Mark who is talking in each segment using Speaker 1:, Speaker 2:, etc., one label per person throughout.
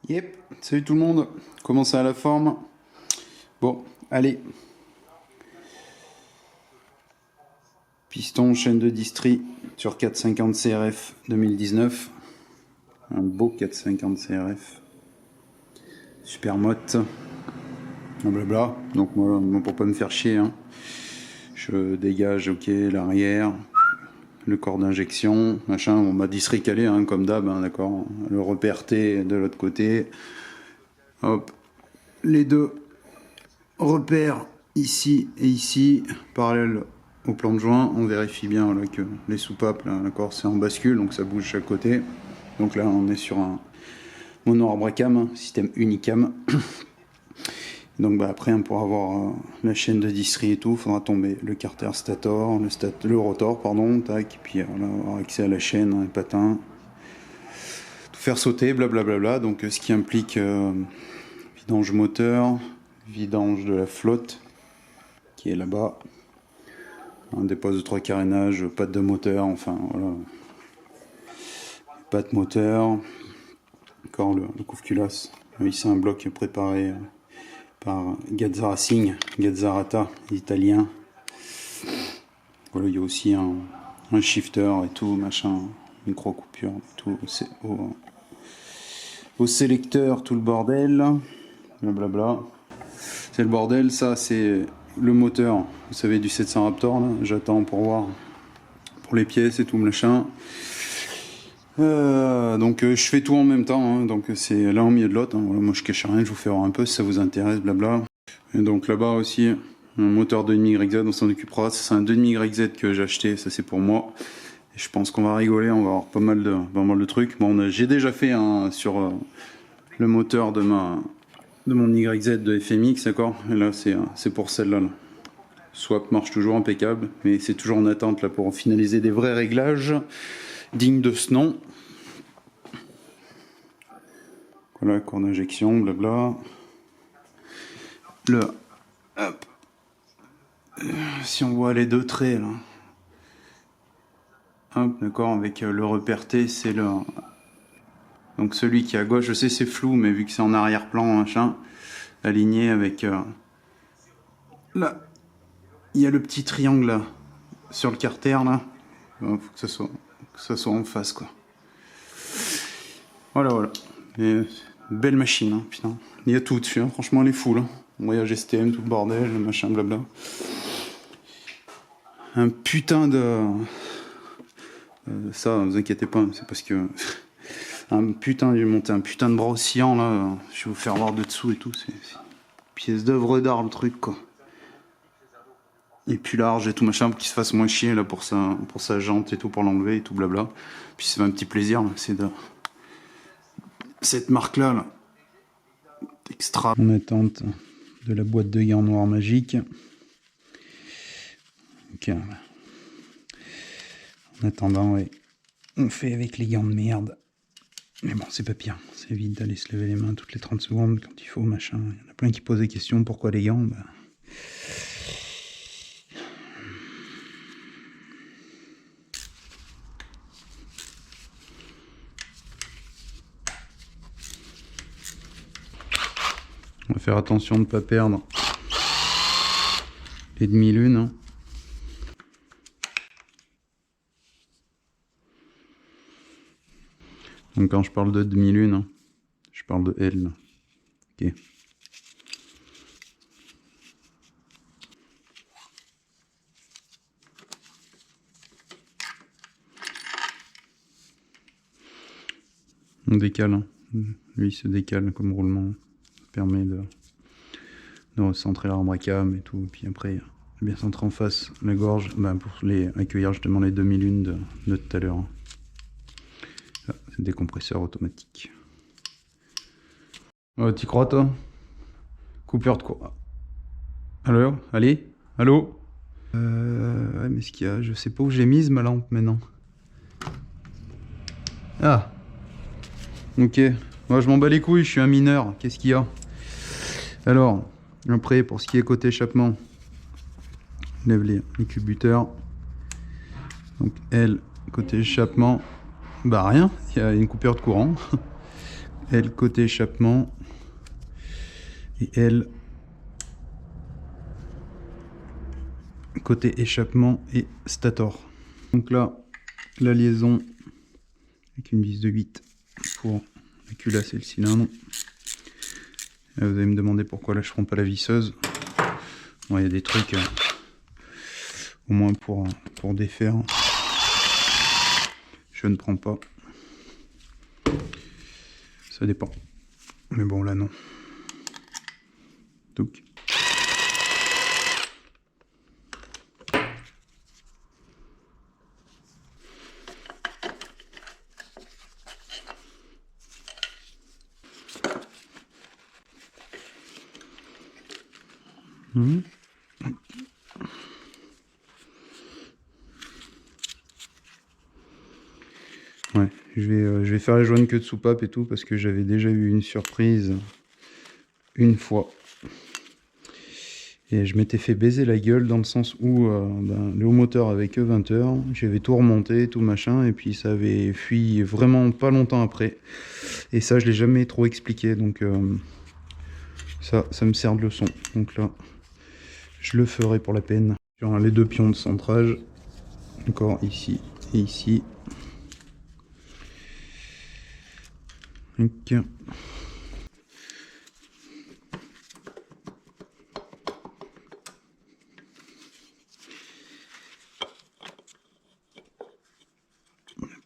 Speaker 1: Yep, salut tout le monde, comment ça a la forme? Bon, allez. Piston, chaîne de distri sur 450 CRF 2019. Un beau 450 CRF. Super motte. Blablabla. Donc moi, pour pas me faire chier, hein, je dégage, ok, l'arrière, le corps d'injection, machin. On m'a distri calé, hein, comme d'hab, hein, d'accord. Le repère T de l'autre côté. Hop, les deux repères ici et ici, parallèle au plan de joint. On vérifie bien là, que les soupapes, là, d'accord, c'est en bascule, donc ça bouge chaque côté. Donc là, on est sur un mono-arbracam, système unicam. Donc bah, après, pour avoir la chaîne de distri et tout, il faudra tomber le carter stator, le rotor, pardon, tac, puis avoir accès à la chaîne, les patins, tout faire sauter, blablabla. Donc ce qui implique vidange moteur, vidange de la flotte, qui est là-bas, un dépose de 3 carénages, patte de moteur, enfin voilà, patte moteur, encore le couvre-culasse. Oui, c'est un bloc préparé par Gazza Racing, Gazzarata, italien. Voilà, il y a aussi un shifter et tout, machin, micro-coupure, tout au sélecteur, tout le bordel, blablabla. C'est le bordel, ça c'est le moteur, vous savez, du 700 Raptor, là. J'attends pour voir pour les pièces et tout, machin. Donc je fais tout en même temps, hein, donc c'est l'un au milieu de l'autre, hein. Voilà, moi je cache rien, je vous fais voir un peu si ça vous intéresse, blabla. Et donc là-bas aussi, un moteur 2,5 YZ, on s'en occupera. C'est un 2,5 YZ que j'ai acheté, ça c'est pour moi. Et je pense qu'on va rigoler, on va avoir pas mal de trucs. Bon, j'ai déjà fait un sur le moteur de mon YZ de FMX, d'accord. Et là c'est pour celle-là. Là. Swap marche toujours impeccable, mais c'est toujours en attente là pour finaliser des vrais réglages dignes de ce nom. Voilà, corps d'injection, blabla. Le, hop. Si on voit les deux traits là, hop, d'accord, avec le repère T, c'est le, donc celui qui est à gauche, je sais c'est flou, mais vu que c'est en arrière-plan, machin, aligné avec là, il y a le petit triangle là, sur le carter là, faut que ça soit en face quoi. Voilà. Et, belle machine, hein, putain. Il y a tout dessus, hein. Franchement, elle est full. Hein. Voyage STM, tout le bordel, machin, blabla. Un putain de. Ça, vous inquiétez pas, c'est parce que. J'ai monté un putain de bras oscillant là. Je vais vous faire voir de dessous et tout. C'est une pièce d'œuvre d'art le truc quoi. Et puis large et tout machin pour qu'il se fasse moins chier là pour sa jante et tout, pour l'enlever et tout blabla. Puis c'est un petit plaisir, là, c'est de. Cette marque là. Extra. En attente de la boîte de gants noir magique. Ok. En attendant, ouais, on fait avec les gants de merde. Mais bon, c'est pas pire. C'est vite d'aller se lever les mains toutes les 30 secondes quand il faut, machin. Il y en a plein qui posent des questions. Pourquoi les gants? On va faire attention de ne pas perdre les demi-lunes. Hein. Donc quand je parle de demi-lune, hein, je parle de L. Ok. On décale. Hein. Lui il se décale comme roulement. Ça permet de recentrer l'arbre-à-cam et tout. Et puis après, bien centrer en face la gorge pour accueillir justement les demi-lunes de tout à l'heure. Hein. C'est des compresseurs automatiques. Oh, t'y crois toi? Coupure de courant. Allô? Allez? Allô? Ouais, mais ce qu'il y a, je sais pas où j'ai mise ma lampe maintenant. Ah! Ok. Moi, je m'en bats les couilles, je suis un mineur. Qu'est-ce qu'il y a? Alors, après, pour ce qui est côté échappement, on lève les culbuteurs. Donc, L, côté échappement, bah rien, il y a une coupure de courant. L côté échappement. Et L côté échappement et stator. Donc là, la liaison avec une vis de 8 pour culasser le cylindre. Là, vous allez me demander pourquoi là je prends pas la visseuse. Bon, il y a des trucs au moins pour défaire. Je ne prends pas. Ça dépend. Mais bon là non. Donc. Ouais, je vais faire la jointe queue de soupape et tout parce que j'avais déjà eu une surprise une fois. Et je m'étais fait baiser la gueule dans le sens où le haut moteur avait que 20 heures, j'avais tout remonté, tout machin, et puis ça avait fui vraiment pas longtemps après. Et ça, je l'ai jamais trop expliqué, donc ça me sert de leçon. Donc là, je le ferai pour la peine. Sur les deux pions de centrage, encore ici et ici. Donc,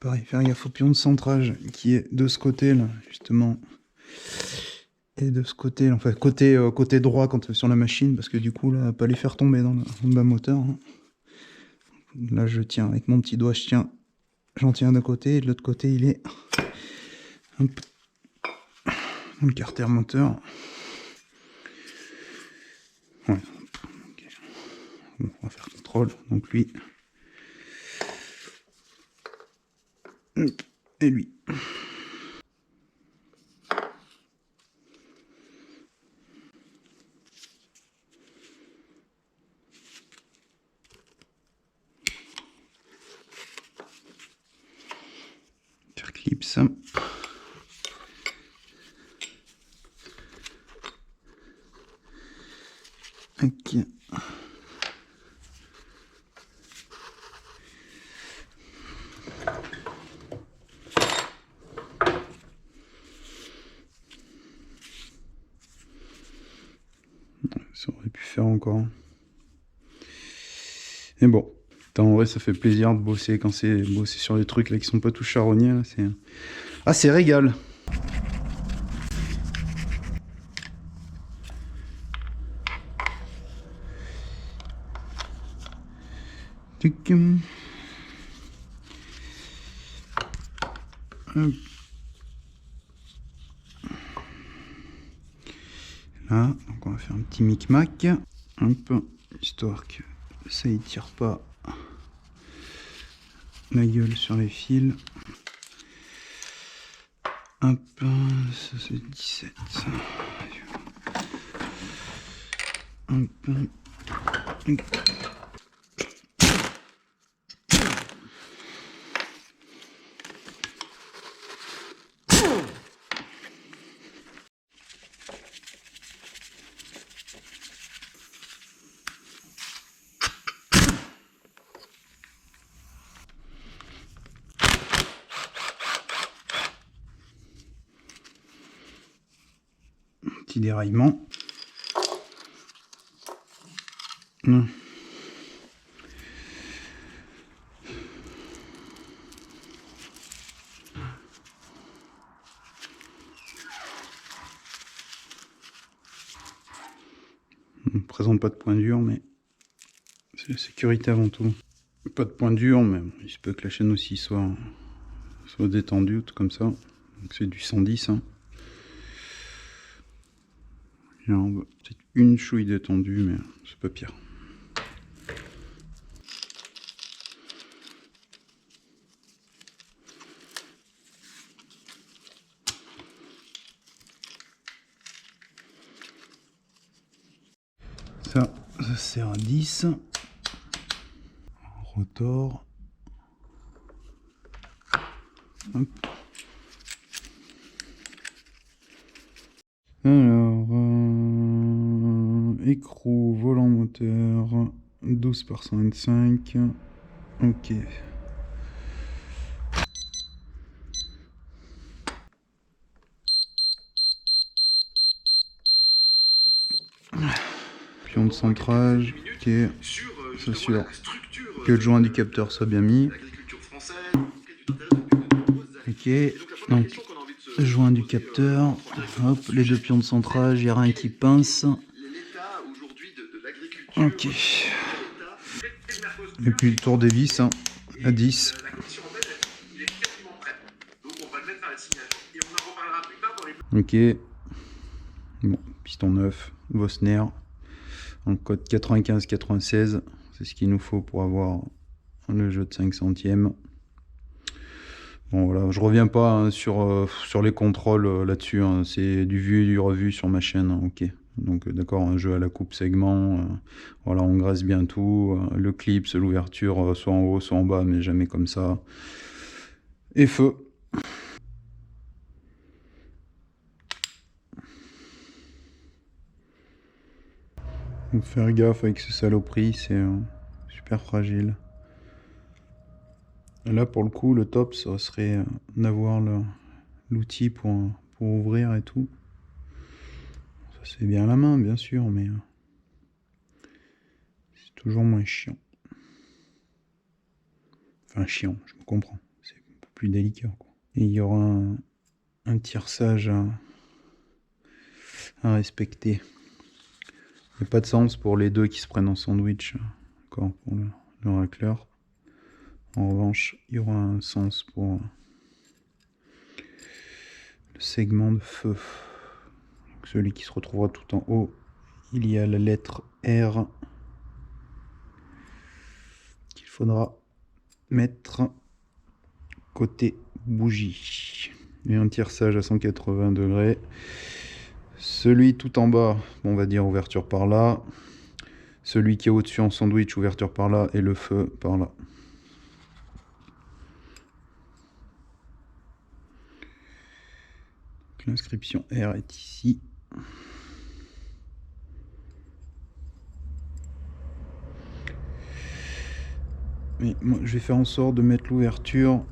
Speaker 1: pareil, faire gaffe au pion de centrage qui est de ce côté là, justement. Et de ce côté, enfin côté droit quand sur la machine, parce que du coup là, pas les faire tomber dans le bas moteur. Hein. Là je tiens avec mon petit doigt, j'en tiens d'un côté, et de l'autre côté il est hop, dans le carter moteur. Ouais. Okay. Bon, on va faire contrôle. Donc lui. Et lui. Faire clip ça. Ok. Ça aurait pu faire encore. Mais bon, en vrai ça fait plaisir de bosser quand c'est bosser sur des trucs là qui sont pas tout charognés. Là, c'est... Ah c'est régal. Là, donc on va faire un petit micmac, hop, histoire que ça ne tire pas la gueule sur les fils. Hop, ça c'est 17. Hop. Petit déraillement. On ne présente pas de point dur, mais c'est la sécurité avant tout. Pas de point dur, mais il se peut que la chaîne aussi soit détendue, tout comme ça. Donc c'est du 110. Hein. Peut-être une chouille détendue, mais c'est pas pire. Ça sert à 10. Rotor. Hop. Alors, écrou, volant moteur, 12 par 125. Ok. Pion de centrage, ok. C'est sûr que le joint du capteur soit bien mis. Ok, donc joint du capteur, hop, les deux pions de centrage, il y a rien qui pince. Ok. Et puis le tour des vis hein, à 10. Ok. Bon, piston neuf, Vosner. En code 95-96, c'est ce qu'il nous faut pour avoir le jeu de 5 centièmes. Bon voilà, je reviens pas hein, sur les contrôles là-dessus, hein. C'est du vu et du revu sur ma chaîne, hein. Ok. Donc d'accord, un jeu à la coupe segment, voilà, on graisse bien tout, le clip, l'ouverture, soit en haut, soit en bas, mais jamais comme ça. Et feu. Donc faire gaffe avec ce saloperie, c'est super fragile. Et là pour le coup, le top, ça serait d'avoir l'outil pour ouvrir et tout. Ça c'est bien à la main, bien sûr, mais c'est toujours moins chiant. Enfin chiant, je me comprends. C'est un peu plus délicat, quoi. Et il y aura un tierçage à respecter. Il n'y a pas de sens pour les deux qui se prennent en sandwich, encore pour le racleur. En revanche, il y aura un sens pour le segment de feu. Donc celui qui se retrouvera tout en haut, il y a la lettre R qu'il faudra mettre côté bougie. Et un tierçage à 180 degrés. Celui tout en bas, on va dire ouverture par là. Celui qui est au-dessus en sandwich, ouverture par là. Et le feu par là. L'inscription R est ici. Mais moi, je vais faire en sorte de mettre l'ouverture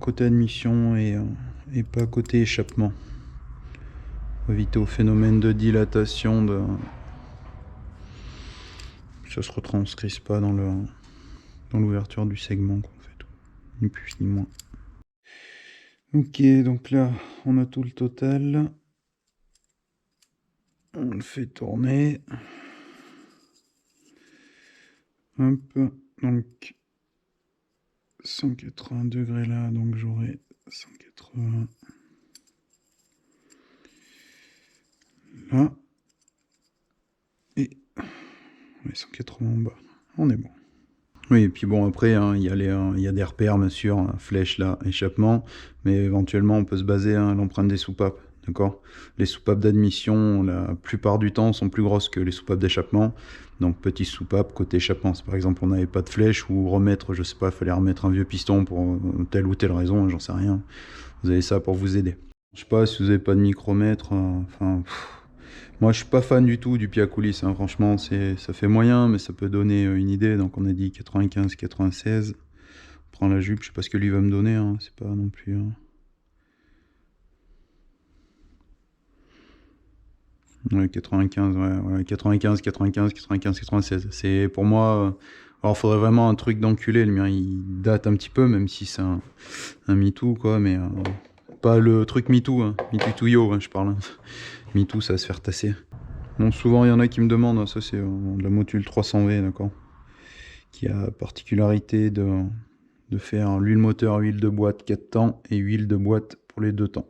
Speaker 1: côté admission et pas côté échappement. Pour éviter au phénomène de dilatation ça se retranscrise pas dans l'ouverture du segment, en fait. Ni plus ni moins. Ok, donc là, on a tout le total. On le fait tourner. Hop, donc 180 degrés là, donc j'aurai 180 là. Et 180 en bas. On est bon. Oui, et puis bon, après, hein, il y a des repères, bien sûr, hein, flèche là, échappement, mais éventuellement, on peut se baser à l'empreinte des soupapes, d'accord? Les soupapes d'admission, la plupart du temps, sont plus grosses que les soupapes d'échappement, donc petites soupapes côté échappement. Si par exemple, on n'avait pas de flèche, ou remettre, je sais pas, il fallait remettre un vieux piston pour telle ou telle raison, hein, j'en sais rien, vous avez ça pour vous aider. Je sais pas si vous avez pas de micromètre, enfin... Moi, je suis pas fan du tout du pied à coulisses, hein. Franchement, ça fait moyen, mais ça peut donner une idée. Donc, on a dit 95, 96. On prend la jupe, je sais pas ce que lui va me donner, hein. C'est pas non plus. Ouais, 95, ouais, 95, 95, 95, 96. C'est pour moi. Alors, faudrait vraiment un truc d'enculé. Le mien, il date un petit peu, même si c'est un MeToo, quoi, mais pas le truc MeToo, hein. MeToo to yo, hein, je parle, hein. MeToo, ça va se faire tasser. Bon, souvent, il y en a qui me demandent, ça c'est de la Motul 300V, d'accord, qui a particularité de faire l'huile moteur, huile de boîte 4 temps et huile de boîte pour les 2 temps.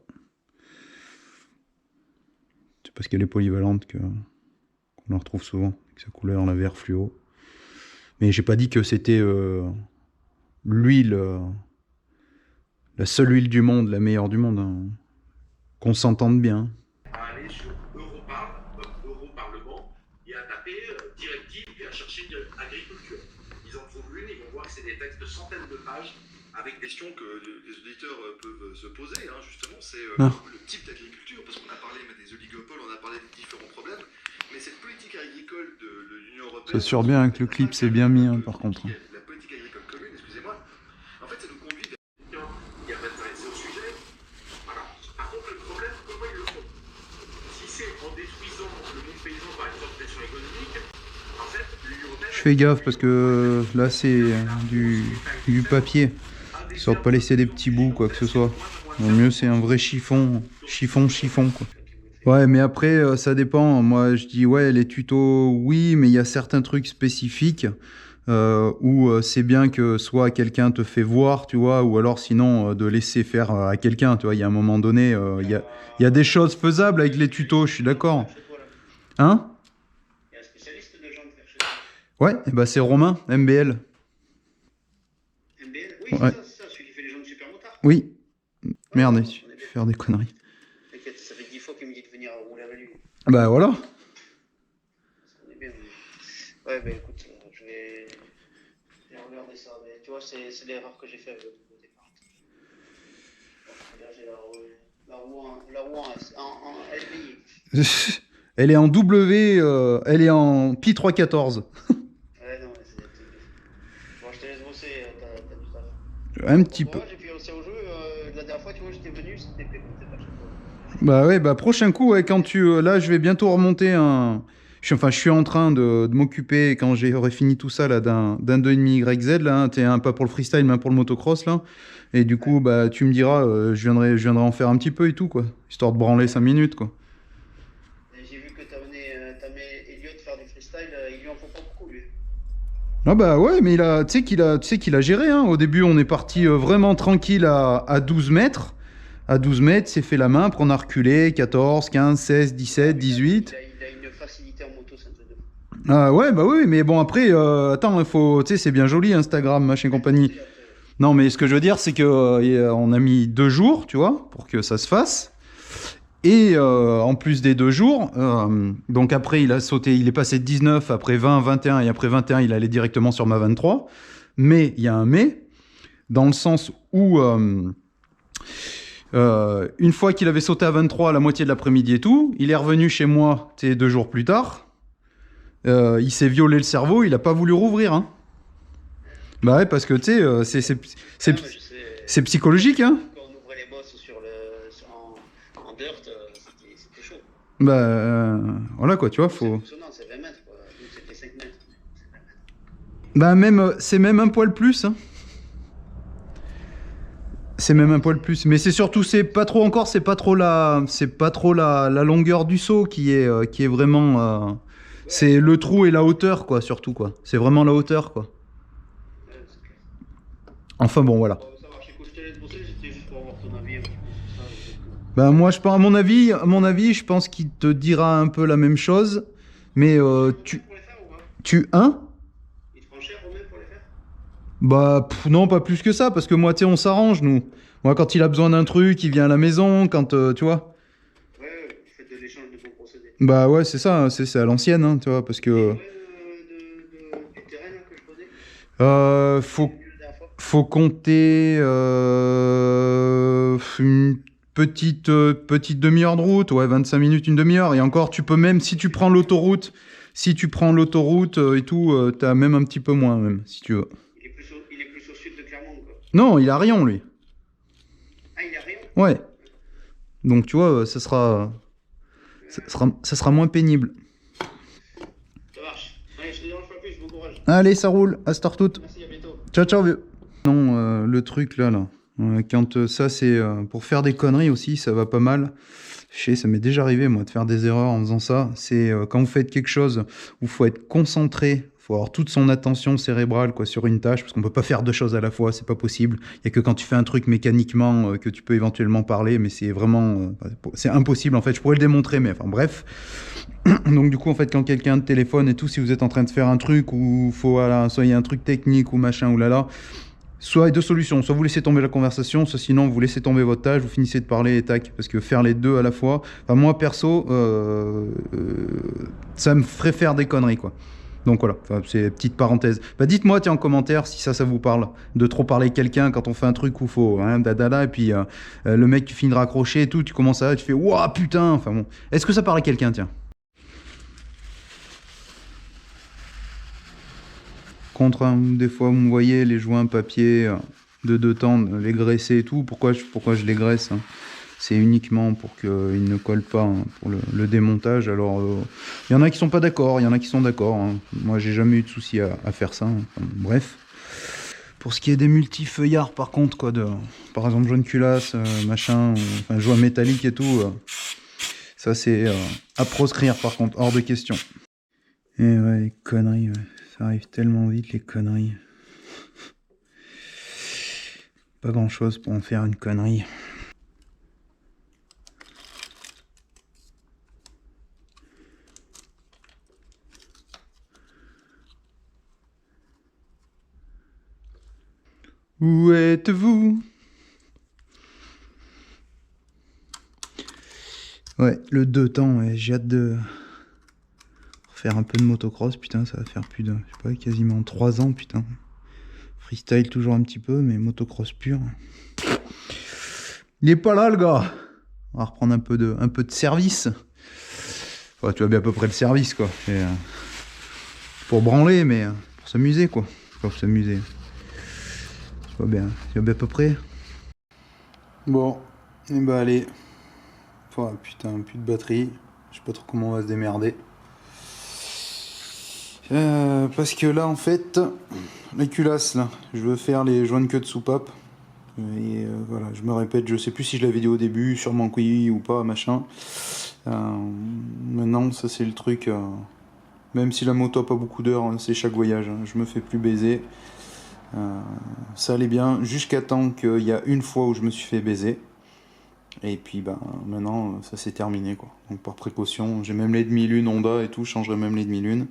Speaker 1: C'est parce qu'elle est polyvalente qu'on la retrouve souvent, avec sa couleur, la vert fluo. Mais j'ai pas dit que c'était l'huile, la seule huile du monde, la meilleure du monde, hein. Qu'on s'entende bien.
Speaker 2: À aller sur Europarlement et à taper directive et à chercher agriculture. Ils en trouvent une, ils vont voir que c'est des textes de centaines de pages avec des questions que les auditeurs peuvent se poser, hein, justement, c'est le type d'agriculture, parce qu'on a parlé des oligopoles, on a parlé
Speaker 1: T'assures bien que le clip c'est bien mis, hein, par contre.
Speaker 2: La politique agricole commune, excusez-moi, en fait, ça nous conduit vers... Il n'y a pas de s'intéresser au sujet. Voilà. Par contre, le problème, comment ils le font? Si c'est en détruisant le monde paysan par une exploitation économique, en fait, l'Union européenne...
Speaker 1: Je fais gaffe parce que là c'est du papier. Histoire de pas laisser des petits bouts, quoi que ce soit. Au mieux c'est un vrai chiffon, quoi. Ouais, mais après, ça dépend. Moi, je dis, ouais, les tutos, oui, mais il y a certains trucs spécifiques où c'est bien que soit quelqu'un te fait voir, tu vois, ou alors sinon de laisser faire à quelqu'un, tu vois. Il y a un moment donné, il y a des choses faisables avec les tutos, je suis d'accord. Hein?
Speaker 2: Il y a un spécialiste de gens de faire chez toi.
Speaker 1: Ouais, et bah c'est Romain, MBL.
Speaker 2: MBL? Oui,
Speaker 1: Ouais.
Speaker 2: c'est ça, celui qui fait les gens de Super Motard.
Speaker 1: Oui. Merde, je vais faire des conneries.
Speaker 2: T'inquiète, ça fait 10 fois qu'il me dit de venir rouler avec lui.
Speaker 1: Bah voilà.
Speaker 2: On est bien. Ouais, bah écoute, je vais regarder ça. Mais tu vois, c'est l'erreur que j'ai faite au départ. Là, j'ai la roue en LBI.
Speaker 1: Elle est en W, elle est en Pi 314.
Speaker 2: Ouais, non, mais c'est... Bon, je te laisse bosser, t'as du taf.
Speaker 1: Un petit peu.
Speaker 2: Moi, j'ai pu aussi au jeu. La dernière fois, tu vois, j'étais venu, c'était fait comme c'était pas chez toi.
Speaker 1: Bah ouais, bah prochain coup, ouais, quand tu... là, je vais bientôt remonter un... je suis en train de m'occuper, quand j'aurai fini tout ça, là, d'un 2,5 YZ, là, hein, t'es un pas pour le freestyle, mais un pour le motocross, là. Et du coup, bah, tu me diras, je viendrai en faire un petit peu et tout, quoi. Histoire de branler 5 minutes, quoi.
Speaker 2: Et j'ai vu que t'as amené Elliot faire du freestyle, il lui en faut pas beaucoup, lui.
Speaker 1: Ah bah ouais, mais tu sais qu'il a géré, hein. Au début, on est parti vraiment tranquille à 12 mètres. À 12 mètres, c'est fait la main, après on a reculé, 14, 15, 16, 17, 18.
Speaker 2: Il a une facilité en moto, c'est un truc de fou.
Speaker 1: Ah ouais, bah oui, mais bon, après, attends, il faut, tu sais, c'est bien joli, Instagram, machin compagnie. Non, mais ce que je veux dire, c'est que on a mis 2 jours, tu vois, pour que ça se fasse. Et en plus des 2 jours, donc après, il a sauté, il est passé de 19, après 20, 21, et après 21, il allait directement sur ma 23. Mais, il y a un mais, dans le sens où... une fois qu'il avait sauté à 23 à la moitié de l'après-midi et tout, il est revenu chez moi 2 jours plus tard. Il s'est violé le cerveau, il n'a pas voulu rouvrir. Hein. Bah ouais, parce que tu sais, c'est psychologique. Hein.
Speaker 2: Quand on ouvrait les bosses en dirt, c'était chaud.
Speaker 1: Bah voilà quoi, tu vois, faut...
Speaker 2: C'est impressionnant, c'est 20 mètres, quoi. Nous, c'était 5 mètres. C'est 20 mètres.
Speaker 1: Bah même, c'est même un poil plus. Hein. C'est même un poil plus, mais c'est surtout, c'est pas trop la longueur du saut qui est vraiment, c'est le trou et la hauteur quoi, surtout quoi. C'est vraiment la hauteur quoi.
Speaker 2: Ouais, c'est clair.
Speaker 1: Enfin bon voilà.
Speaker 2: Bon, ça marche, écoute, je te laisse bosser, c'était juste pour avoir ton avis un petit peu sur ça.
Speaker 1: Ben moi je pense, à mon avis, je pense qu'il te dira un peu la même chose, mais tu,
Speaker 2: Pour les faire ou pas?
Speaker 1: hein?
Speaker 2: Il te prend cher, Romain, pour les faire?
Speaker 1: Bah non, pas plus que ça, parce que moi tu sais, on s'arrange nous. Moi quand il a besoin d'un truc, il vient à la maison, quand tu vois.
Speaker 2: Ouais, vous faites de l'échange de bons procédés.
Speaker 1: Bah ouais, c'est ça, c'est à l'ancienne, hein, tu vois, parce que
Speaker 2: Du terrain là, que je connais?
Speaker 1: faut
Speaker 2: La dernière fois.
Speaker 1: faut compter une petite demi-heure de route, ouais, 25 minutes, une demi-heure. Et encore, tu peux même, si tu prends l'autoroute, et tout, t'as même un petit peu moins, même, si tu veux.
Speaker 2: Il est plus au sud de Clermont, quoi.
Speaker 1: Non, il a Rion, lui.
Speaker 2: Ah, il a rien?
Speaker 1: Ouais. Donc, tu vois, ça sera moins pénible.
Speaker 2: Ça marche. Allez, je te dérange pas plus, bon courage.
Speaker 1: Allez, ça roule. À start toute.
Speaker 2: Merci, à bientôt.
Speaker 1: Ciao, ciao, vieux. Non, le truc là. Quand ça, c'est pour faire des conneries aussi, ça va pas mal. Je sais, ça m'est déjà arrivé, moi, de faire des erreurs en faisant ça. C'est quand vous faites quelque chose où il faut être concentré, il faut avoir toute son attention cérébrale quoi, sur une tâche, parce qu'on peut pas faire deux choses à la fois, c'est pas possible. Il y a que quand tu fais un truc mécaniquement que tu peux éventuellement parler, mais c'est vraiment... c'est impossible, en fait. Je pourrais le démontrer, mais enfin, bref. Donc, du coup, en fait, quand quelqu'un te téléphone et tout, si vous êtes en train de faire un truc où il faut, voilà, soit il y a un truc technique ou machin, ou là, soit deux solutions, soit vous laissez tomber la conversation, soit sinon vous laissez tomber votre tâche, vous finissez de parler et tac, parce que faire les deux à la fois, enfin moi perso, ça me ferait faire des conneries quoi. Donc voilà, enfin, c'est petite parenthèse. Bah dites-moi tiens en commentaire si ça vous parle, de trop parler quelqu'un quand on fait un truc où faut, hein, dadada, et puis le mec tu finis de raccrocher et tout, tu commences à, tu fais ouah putain, enfin bon. Est-ce que ça parle à quelqu'un tiens? contre, hein, des fois vous me voyez les joints papier de 2 temps, les graisser et tout. Pourquoi je les graisse, hein? C'est uniquement pour qu'ils ne collent pas, hein, pour le démontage. Alors, il y en a qui sont pas d'accord, il y en a qui sont d'accord, hein. Moi, j'ai jamais eu de souci à faire ça, hein. Enfin, bref. Pour ce qui est des multi-feuillards, par contre, quoi, par exemple, jaune culasse, machin, enfin, joie métallique et tout, ça, c'est à proscrire, par contre, hors de question. Et ouais, les conneries, ouais. Ça arrive tellement vite, les conneries. Pas grand-chose pour en faire une connerie. Où êtes-vous? Ouais, le 2 temps, ouais, j'ai hâte de faire un peu de motocross, putain, ça va faire plus de, je sais pas, quasiment 3 ans, putain. Freestyle toujours un petit peu, mais motocross pur. Il est pas là, le gars. On va reprendre un peu de service. Enfin, tu vois bien à peu près le service, quoi. Et, pour branler, mais pour s'amuser, quoi. Pour s'amuser. Tu vois bien à peu près. Bon, et bah allez. Oh, putain, plus de batterie. Je sais pas trop comment on va se démerder. Parce que là, en fait, les culasses, là, je veux faire les joints de queue de soupape. Et voilà, je me répète, je sais plus si je l'avais dit au début, sûrement que oui ou pas, machin. Maintenant, ça c'est le truc. Même si la moto a pas beaucoup d'heures, hein, c'est chaque voyage. Hein, je me fais plus baiser. Ça allait bien jusqu'à temps qu'il y a une fois où je me suis fait baiser. Et puis ben maintenant ça s'est terminé, quoi. Donc par précaution, j'ai même les demi-lunes Honda et tout, je changerai même les demi-lunes.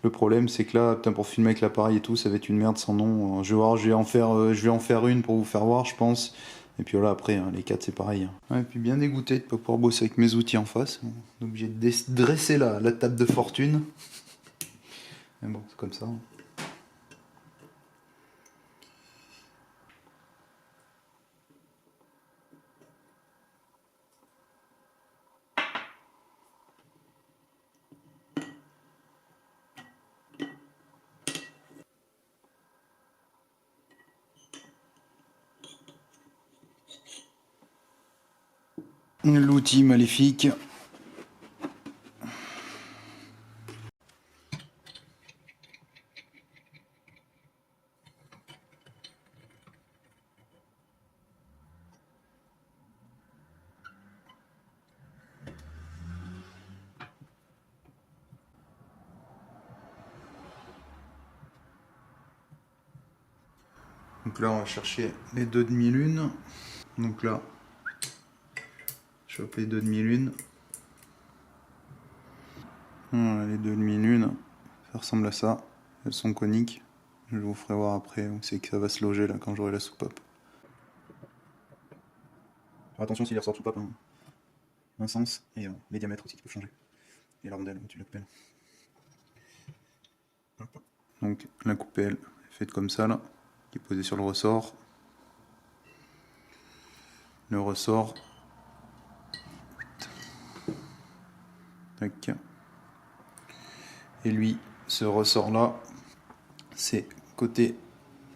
Speaker 1: Le problème c'est que là, putain, pour filmer avec l'appareil et tout, ça va être une merde sans nom. Je vais voir, je vais en faire une pour vous faire voir, je pense. Et puis voilà, après, hein, les 4 c'est pareil. Ouais, et puis bien dégoûté de pas pouvoir bosser avec mes outils en face. On est obligé de dresser la table de fortune. Mais bon, c'est comme ça. L'outil maléfique. Donc là, on va chercher les 2 demi-lunes. Donc là, je chope les 2 demi-lunes. Voilà, les 2 demi-lunes, ça ressemble à ça. Elles sont coniques. Je vous ferai voir après où c'est que ça va se loger là quand j'aurai la soupape. Alors attention s'il ressort de soupape, hein. Un sens et les diamètres aussi qui peuvent changer. Et la rondelle au-dessus de la coupelle. Donc la coupelle est faite comme ça là, qui est posée sur le ressort. Le ressort. Tac. Et lui, ce ressort là, c'est côté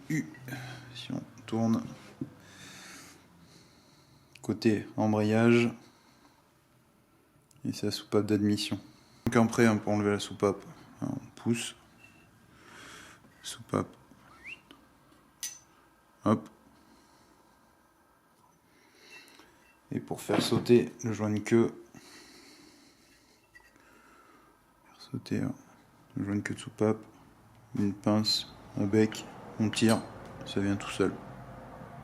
Speaker 1: U. Si on tourne. Côté embrayage. Et c'est la soupape d'admission. Donc après, hein, pour enlever la soupape, on pousse. Soupape. Hop. Et pour faire sauter le joint de queue, le joint de queue de soupape, une pince, un bec, on tire, ça vient tout seul.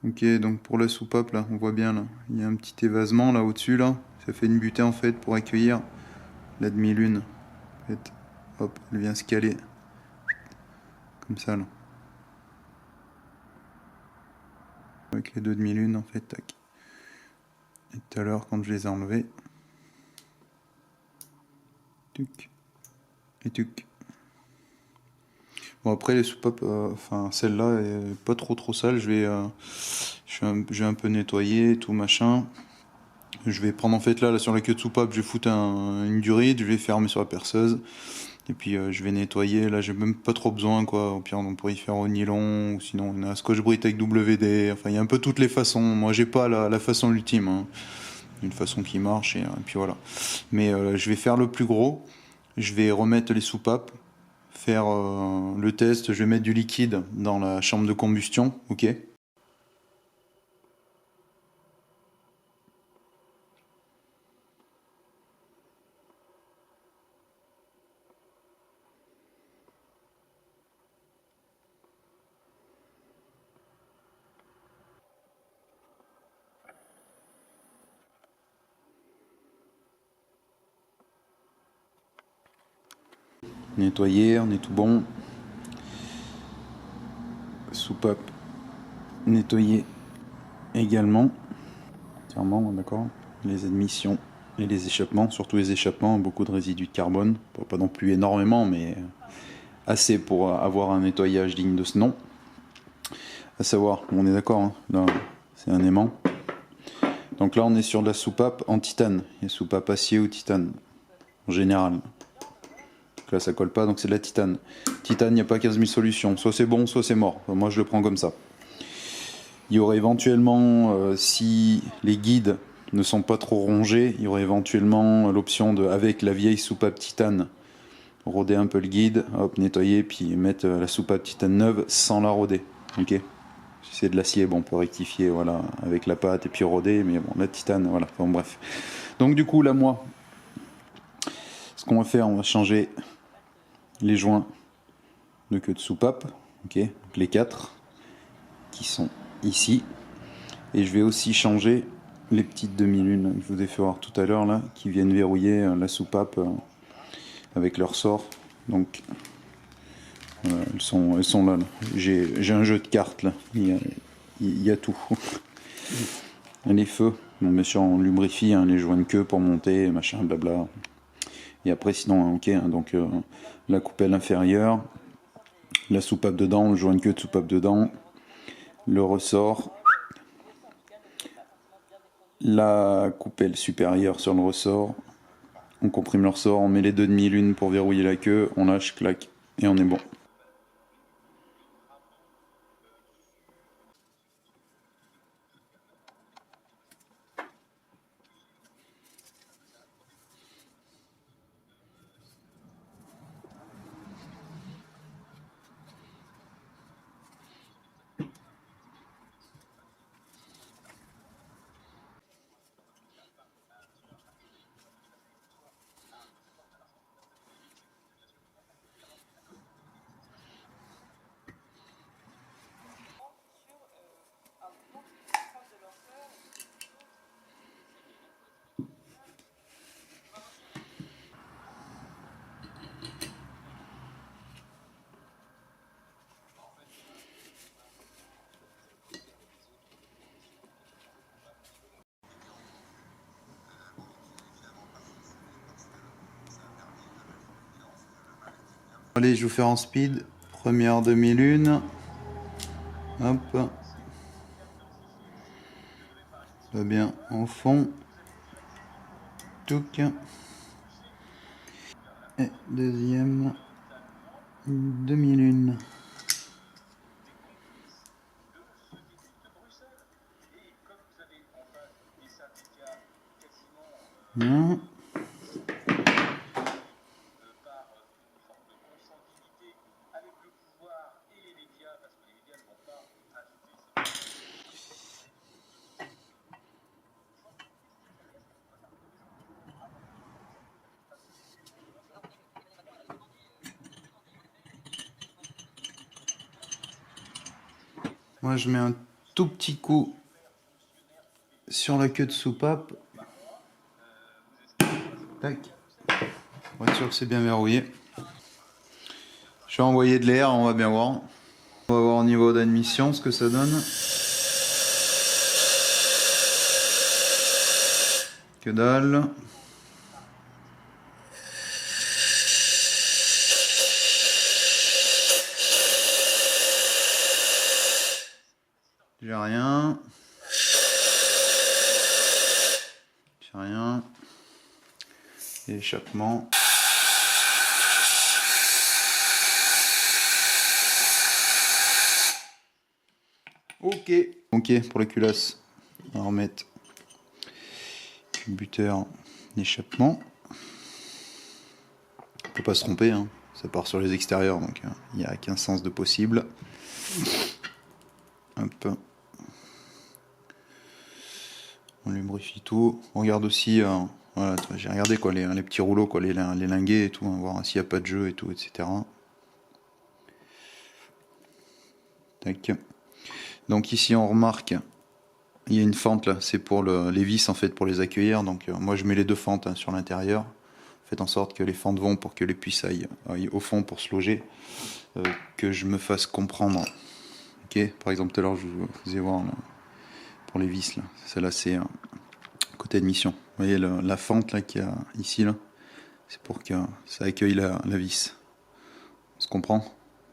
Speaker 1: Ok, donc pour la soupape là, on voit bien là, il y a un petit évasement là au-dessus là, ça fait une butée en fait pour accueillir la demi-lune. En fait, hop, elle vient se caler comme ça là. Avec les 2 demi-lunes en fait, tac. Et tout à l'heure quand je les ai enlevés, tuc et tuc. Bon après les soupapes, enfin celle-là est pas trop sale, je vais un peu nettoyer tout machin. Je vais prendre en fait là sur la queue de soupape, je vais foutre une durite, je vais fermer sur la perceuse. Et puis je vais nettoyer, là j'ai même pas trop besoin quoi, au pire on pourrait y faire au nylon, ou sinon on a un scotch-brite avec WD, enfin il y a un peu toutes les façons, moi j'ai pas la façon ultime, hein. Une façon qui marche et puis voilà. Mais je vais faire le plus gros, je vais remettre les soupapes, faire le test, je vais mettre du liquide dans la chambre de combustion, ok. Nettoyer, on est tout bon. Soupape nettoyer également. Entièrement, d'accord. Les admissions et les échappements, surtout les échappements, beaucoup de résidus de carbone. Pas non plus énormément, mais assez pour avoir un nettoyage digne de ce nom. À savoir, on est d'accord, hein, là c'est un aimant. Donc là on est sur de la soupape en titane. Il y a soupape acier ou titane, en général. Donc là ça colle pas, donc c'est de la titane. Titane, il n'y a pas 15 000 solutions. Soit c'est bon, soit c'est mort. Enfin, moi je le prends comme ça. Il y aurait éventuellement, si les guides ne sont pas trop rongés, il y aurait éventuellement l'option de, avec la vieille soupape titane, roder un peu le guide, hop, nettoyer, puis mettre la soupape titane neuve sans la roder. Ok. Si c'est de l'acier, bon, on peut rectifier, voilà, avec la pâte et puis roder, mais bon, la titane, voilà, enfin bref. Donc du coup, là, moi, ce qu'on va faire, on va changer les joints de queue de soupape, ok, donc les 4 qui sont ici. Et je vais aussi changer les petites demi-lunes que je vous ai fait voir tout à l'heure, là, qui viennent verrouiller la soupape avec leur sort. Donc, elles sont là. J'ai un jeu de cartes, là. Il y a tout. Les feux, bon, bien sûr, on lubrifie hein, les joints de queue pour monter, machin, blabla. Et après, sinon, ok, hein, donc la coupelle inférieure, la soupape dedans, le joint de queue de soupape dedans, le ressort, la coupelle supérieure sur le ressort. On comprime le ressort, on met les 2 demi-lunes pour verrouiller la queue, on lâche, clac, et on est bon. Allez, je vais vous faire en speed. Première demi-lune. Hop. Va bien en fond. Touc. Et deuxième demi-lune. Hein. Moi, je mets un tout petit coup sur la queue de soupape. Tac. Pour être sûr que c'est bien verrouillé. Je vais envoyer de l'air, on va bien voir. On va voir au niveau d'admission ce que ça donne. Que dalle. J'ai rien. J'ai rien. Échappement. Ok, pour la culasse, on va remettre culbuteur d'échappement. On peut pas se tromper, hein. Ça part sur les extérieurs, donc il n'y a qu'un sens de possible. Hop. On lubrifie tout. On regarde aussi, voilà, j'ai regardé quoi, les petits rouleaux, quoi, les linguets et tout, hein, voir s'il n'y a pas de jeu et tout, etc. Tac. Donc ici on remarque, il y a une fente là, c'est pour les vis en fait, pour les accueillir. Donc moi je mets les deux fentes, hein, sur l'intérieur. Faites en sorte que les fentes vont pour que les puces aillent au fond pour se loger. Que je me fasse comprendre. Ok, par exemple tout à l'heure je vous faisais voir là, pour les vis là. Celle-là c'est côté admission. Vous voyez la fente là qu'il y a ici là, c'est pour que ça accueille la vis. On se comprend?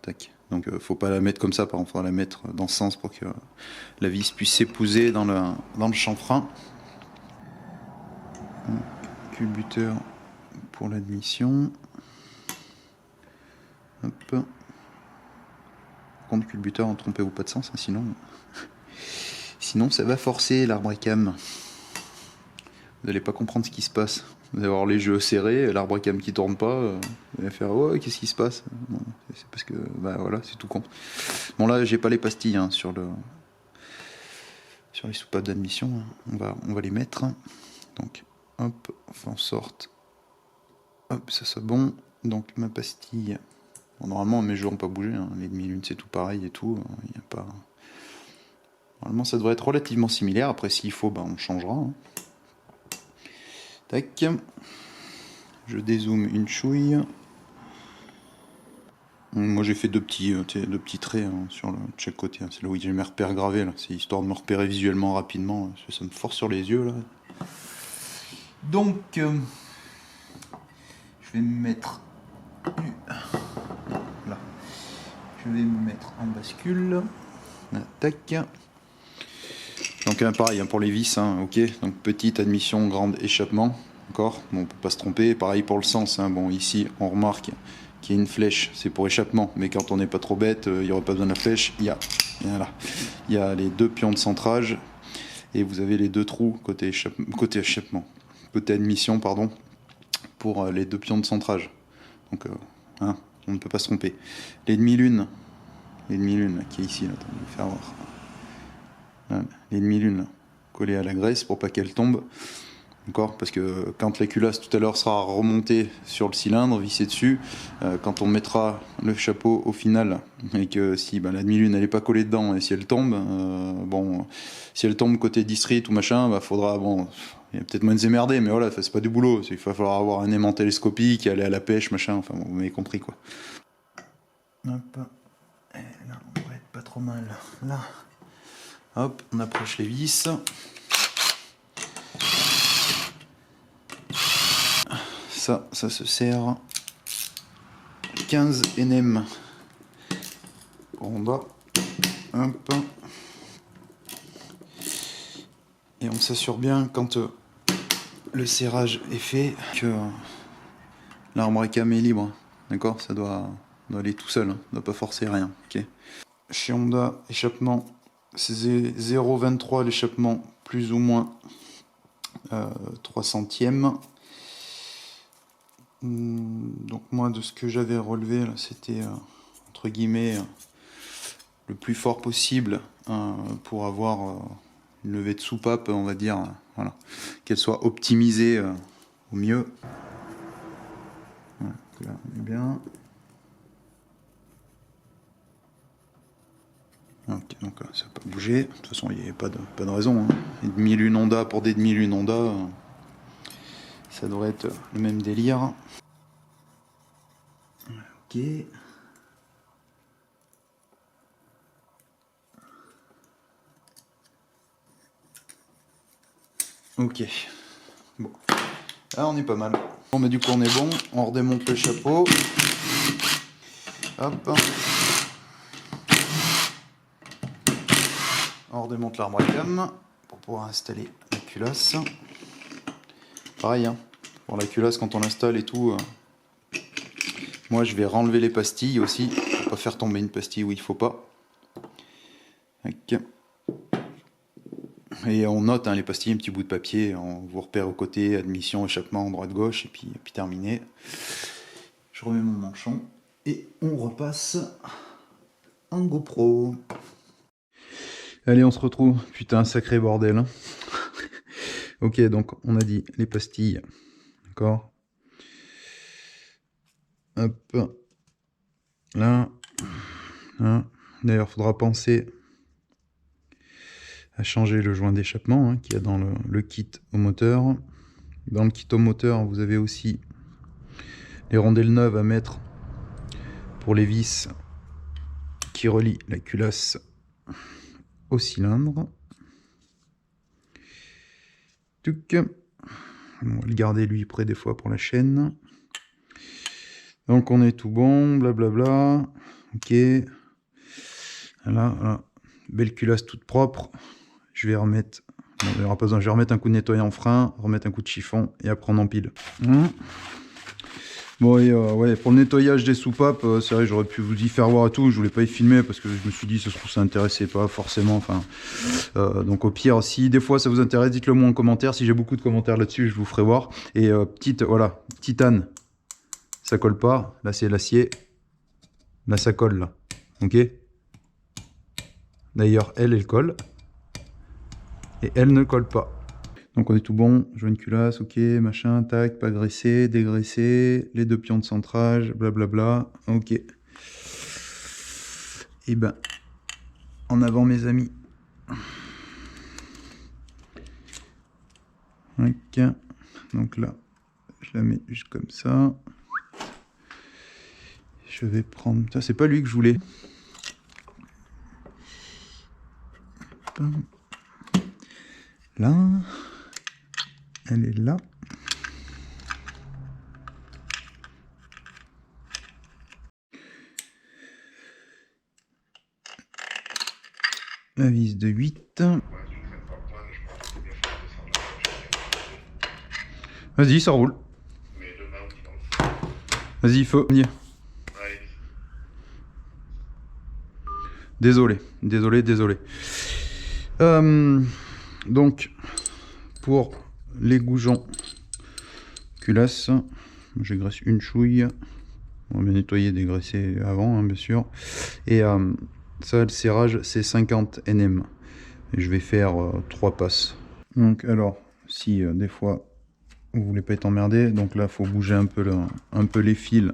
Speaker 1: Tac. Donc faut pas la mettre comme ça, par contre, il faudra la mettre dans ce sens pour que la vis puisse s'épouser dans le chanfrein. Culbuteur pour l'admission. Hop. Par contre, culbuteur, ne trompez-vous pas de sens, hein, sinon ça va forcer l'arbre à cam. Vous n'allez pas comprendre ce qui se passe. Vous allez avoir les jeux serrés, l'arbre à cam qui tourne pas. Vous allez faire ouais, qu'est-ce qui se passe? Bon, c'est parce que bah voilà, c'est tout con. Bon là, j'ai pas les pastilles, hein, sur les soupapes d'admission. Hein. On va les mettre. Donc hop, on fait en sorte. Hop, ça c'est bon. Donc ma pastille. Bon, normalement mes jeux n'ont pas bougé. Hein. Les demi-lunes c'est tout pareil et tout. Il y a pas. Normalement ça devrait être relativement similaire. Après s'il faut, bah, on changera. Hein. Tac. Je dézoome une chouille. Moi j'ai fait deux petits traits, hein, sur de chaque côté. Hein. C'est là où j'ai mes repères gravés. C'est histoire de me repérer visuellement rapidement. Ça me force sur les yeux là. Donc je vais me mettre là. Je vais me mettre en bascule. Là, tac. Donc pareil, hein, pour les vis, hein, ok. Donc petite admission, grande échappement. D'accord. Bon, on peut pas se tromper. Pareil pour le sens. Hein. Bon, ici on remarque qu'il y a une flèche, c'est pour échappement. Mais quand on n'est pas trop bête, il n'y aurait pas besoin de la flèche. Il y a les deux pions de centrage et vous avez les deux trous côté échappement, côté admission, pardon, pour les deux pions de centrage. Donc hein, on ne peut pas se tromper. Les demi-lunes qui est ici, là, attendez, je vais faire voir. Là, les demi-lunes collées à la graisse pour pas qu'elle tombe. D'accord, parce que quand la culasse tout à l'heure sera remontée sur le cylindre, vissée dessus, quand on mettra le chapeau au final, et que si la demi-lune elle n'est pas collée dedans, et si elle tombe, si elle tombe côté district ou machin, faudra, il y a peut-être moins de s'émerder, mais voilà, c'est pas du boulot, il va falloir avoir un aimant télescopique, aller à la pêche, machin, enfin bon, vous m'avez compris quoi. Hop, et là on devrait être pas trop mal, là, hop, on approche les vis. Ça se sert 15 NM Honda. Hop. Et on s'assure bien quand le serrage est fait que l'arbre à cam est libre. D'accord, ça doit aller tout seul, hein. On ne doit pas forcer rien. Okay. Chez Honda, échappement, c'est 0,23 l'échappement, plus ou moins 3 centièmes. Donc moi de ce que j'avais relevé là, c'était entre guillemets le plus fort possible pour avoir une levée de soupape, on va dire, voilà, qu'elle soit optimisée au mieux. Voilà, là on est bien. Ok, donc là, ça n'a pas bougé. De toute façon il n'y avait pas de raison. Hein. Des demi-lunes Honda pour des demi-lunes Honda, ça devrait être le même délire. Ok. Ok. Bon. Là on est pas mal. Bon mais du coup on est bon. On redémonte le chapeau. Hop. On redémonte l'arbre à cam pour pouvoir installer la culasse. Pareil, hein. Pour la culasse quand on l'installe et tout. Moi je vais renlever les pastilles aussi. Pour pas faire tomber une pastille où il faut pas. Et on note les pastilles, un petit bout de papier, on vous repère au côté, admission, échappement, droite-gauche, et puis terminé. Je remets mon manchon, et on repasse en GoPro. Allez, on se retrouve. Putain, sacré bordel. Hein. Ok, donc on a dit les pastilles. D'accord. Hop. Là. Là. D'ailleurs, il faudra penser à changer le joint d'échappement qu'il y a dans le kit au moteur. Dans le kit au moteur, vous avez aussi les rondelles neuves à mettre pour les vis qui relient la culasse au cylindre. Tuc. On va le garder lui près des fois pour la chaîne. Donc on est tout bon, blablabla. Ok. Voilà. Belle culasse toute propre. Je vais remettre. Bon, il n'y aura pas besoin. Je vais remettre un coup de nettoyant frein, remettre un coup de chiffon et après on empile. Bon, et ouais, pour le nettoyage des soupapes, c'est vrai, j'aurais pu vous y faire voir et tout. Je voulais pas y filmer parce que je me suis dit, ça se trouve, ça intéressait pas forcément. Enfin, donc au pire, si des fois ça vous intéresse, dites-le moi en commentaire. Si j'ai beaucoup de commentaires là-dessus, je vous ferai voir. Et voilà, titane, ça colle pas. Là, c'est l'acier. Là, ça colle, là. Ok. D'ailleurs, elle colle. Et elle ne colle pas. Donc on est tout bon, joint de culasse, ok, machin, tac, pas graissé, dégraissé, les deux pions de centrage, blablabla, ok. Et ben, en avant mes amis. Ok, donc là, je la mets juste comme ça. Je vais prendre, ça c'est pas lui que je voulais. Là, elle est là. La vis de 8. Vas-y, ça roule. Vas-y, feu. Désolé. Donc, pour les goujons culasse, je graisse une chouille. On va bien nettoyer, dégraisser avant, bien sûr. Et ça, le serrage, c'est 50 Nm. Et je vais faire 3 passes. Donc, alors, si des fois vous voulez pas être emmerdé, donc là, il faut bouger un peu les fils.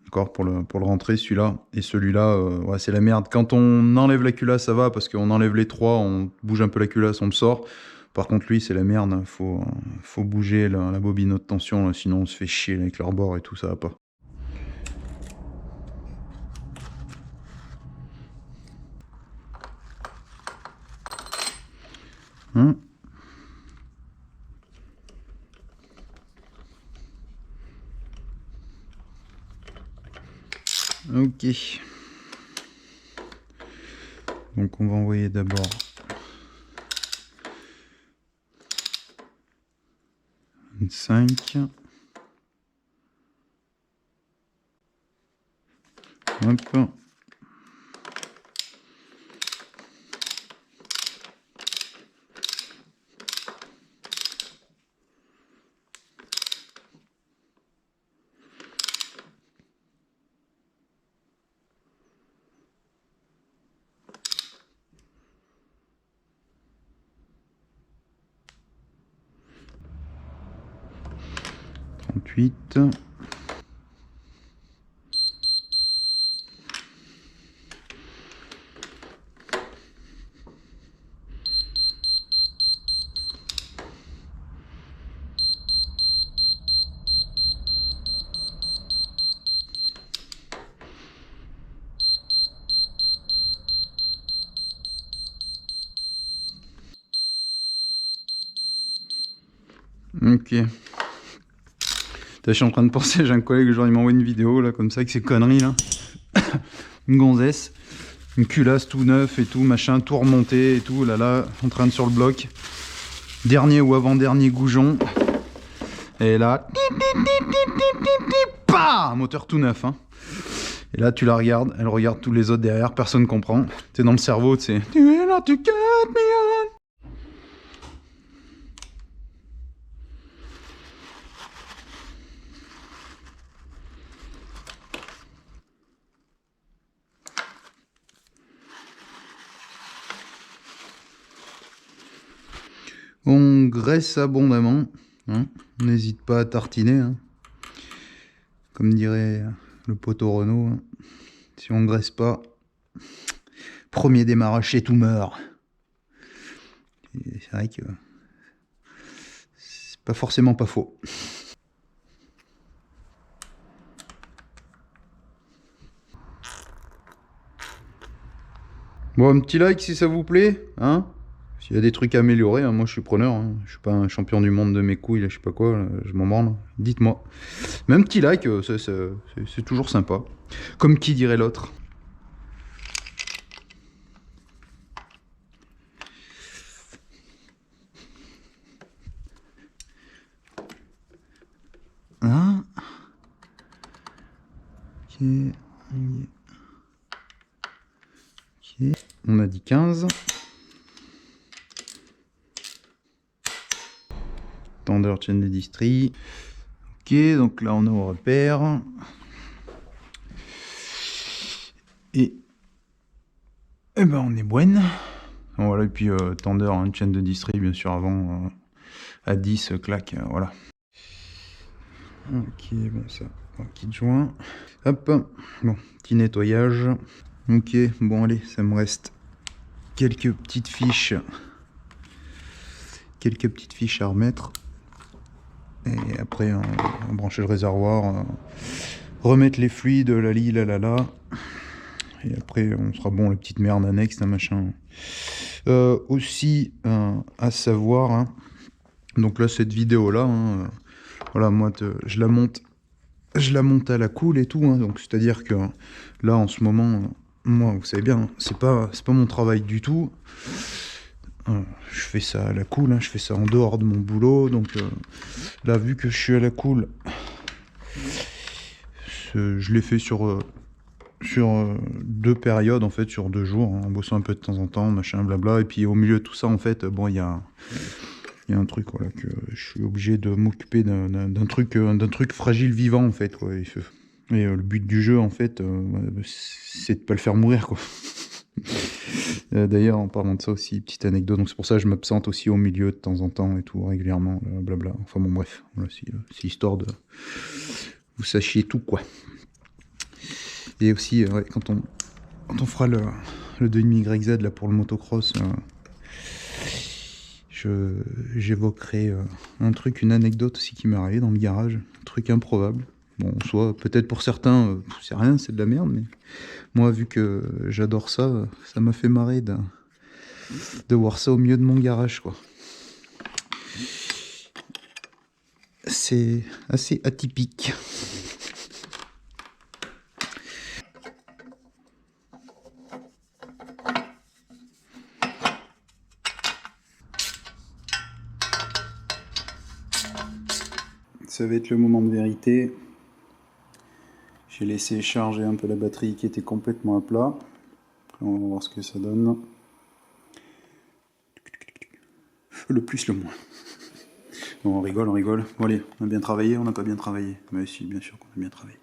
Speaker 1: D'accord, pour le rentrer, celui-là. Et celui-là, ouais, c'est la merde. Quand on enlève la culasse, ça va, parce qu'on enlève les 3, on bouge un peu la culasse, on le sort. Par contre, lui, c'est la merde. Faut bouger la bobine haute tension, là, sinon on se fait chier avec leur bord et tout, ça va pas. Ok. Donc on va envoyer d'abord une 5. Hop. Huit. Ok. Je suis en train de penser, j'ai un collègue, genre il m'envoie une vidéo là comme ça avec ces conneries là. Une gonzesse, une culasse tout neuf et tout, machin, tout remonté et tout, là, en train de sur le bloc. Dernier ou avant-dernier goujon. Et là, moteur tout neuf. Hein. Et là, tu la regardes, elle regarde tous les autres derrière, personne comprend. T'es dans le cerveau, tu sais. Tu es là, tu cut me on. On graisse abondamment, hein. On n'hésite pas à tartiner, hein. Comme dirait le poteau Renault, hein. Si on graisse pas, premier démarrage chez tout meurt. C'est vrai que c'est pas forcément pas faux. Bon, un petit like si ça vous plaît, hein. S'il y a des trucs à améliorer, hein, moi je suis preneur, hein. Je suis pas un champion du monde de mes couilles, là, je sais pas quoi, là, je m'en branle. Dites-moi. Mais un petit like, c'est toujours sympa. Comme qui dirait l'autre. Hein? Ok. Ok. On a dit 15. Tendeur chaîne de distri. Ok, donc là on est au repère. Et ben on est bonne. Voilà, et puis tendeur, hein, chaîne de distri bien sûr avant à 10, clac, voilà. Ok, bon ça, kit joint. Hop, bon, petit nettoyage. Ok, bon allez, ça me reste quelques petites fiches à remettre. Et après, on brancher le réservoir, remettre les fluides, la lie, là. Et après, on sera bon, les petites merdes annexes, un machin. Aussi, à savoir, hein, donc là, cette vidéo-là, hein, voilà, moi, je la monte à la cool et tout, hein, donc c'est-à-dire que là, en ce moment, moi, vous savez bien, c'est pas mon travail du tout. Je fais ça à la cool, hein, je fais ça en dehors de mon boulot, donc là, vu que je suis à la cool, je l'ai fait sur 2 périodes, en fait, sur 2 jours, hein, en bossant un peu de temps en temps, machin, blabla, et puis au milieu de tout ça, en fait, bon, il y a un truc, voilà, que je suis obligé de m'occuper d'un truc fragile vivant, en fait, quoi. Et le but du jeu, en fait, c'est de pas le faire mourir, quoi. D'ailleurs, en parlant de ça aussi, petite anecdote, donc c'est pour ça que je m'absente aussi au milieu de temps en temps et tout, régulièrement, blabla. Enfin bon, bref, voilà, c'est histoire de vous sachiez tout, quoi. Et aussi, ouais, quand on fera le 2,5YZ là pour le motocross, j'évoquerai une anecdote aussi qui m'est arrivée dans le garage, un truc improbable. Bon, soit peut-être pour certains, c'est rien, c'est de la merde, mais moi, vu que j'adore ça, ça m'a fait marrer de voir ça au milieu de mon garage, quoi. C'est assez atypique. Ça va être le moment de vérité. J'ai laissé charger un peu la batterie qui était complètement à plat. On va voir ce que ça donne. Le plus, le moins. Bon, on rigole. Bon allez, on a bien travaillé, on n'a pas bien travaillé. Mais si, bien sûr qu'on a bien travaillé.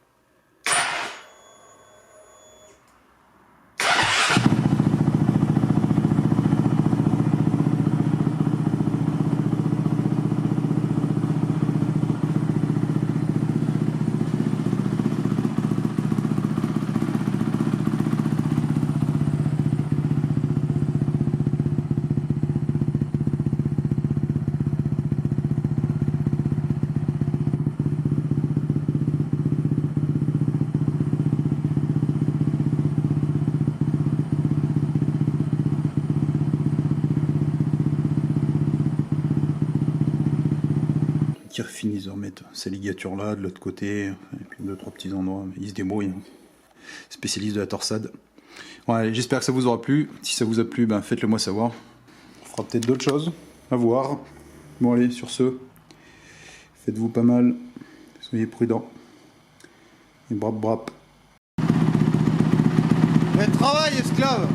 Speaker 1: Qui finissent de remettre ces ligatures là de l'autre côté, et puis 2-3 petits endroits, mais ils se débrouillent, hein. Spécialiste de la torsade. Bon, allez, j'espère que ça vous aura plu. Si ça vous a plu, ben, faites-le moi savoir. On fera peut-être d'autres choses à voir. Bon allez, sur ce, faites-vous pas mal, soyez prudents, et brap brap. Mais travaille, esclave!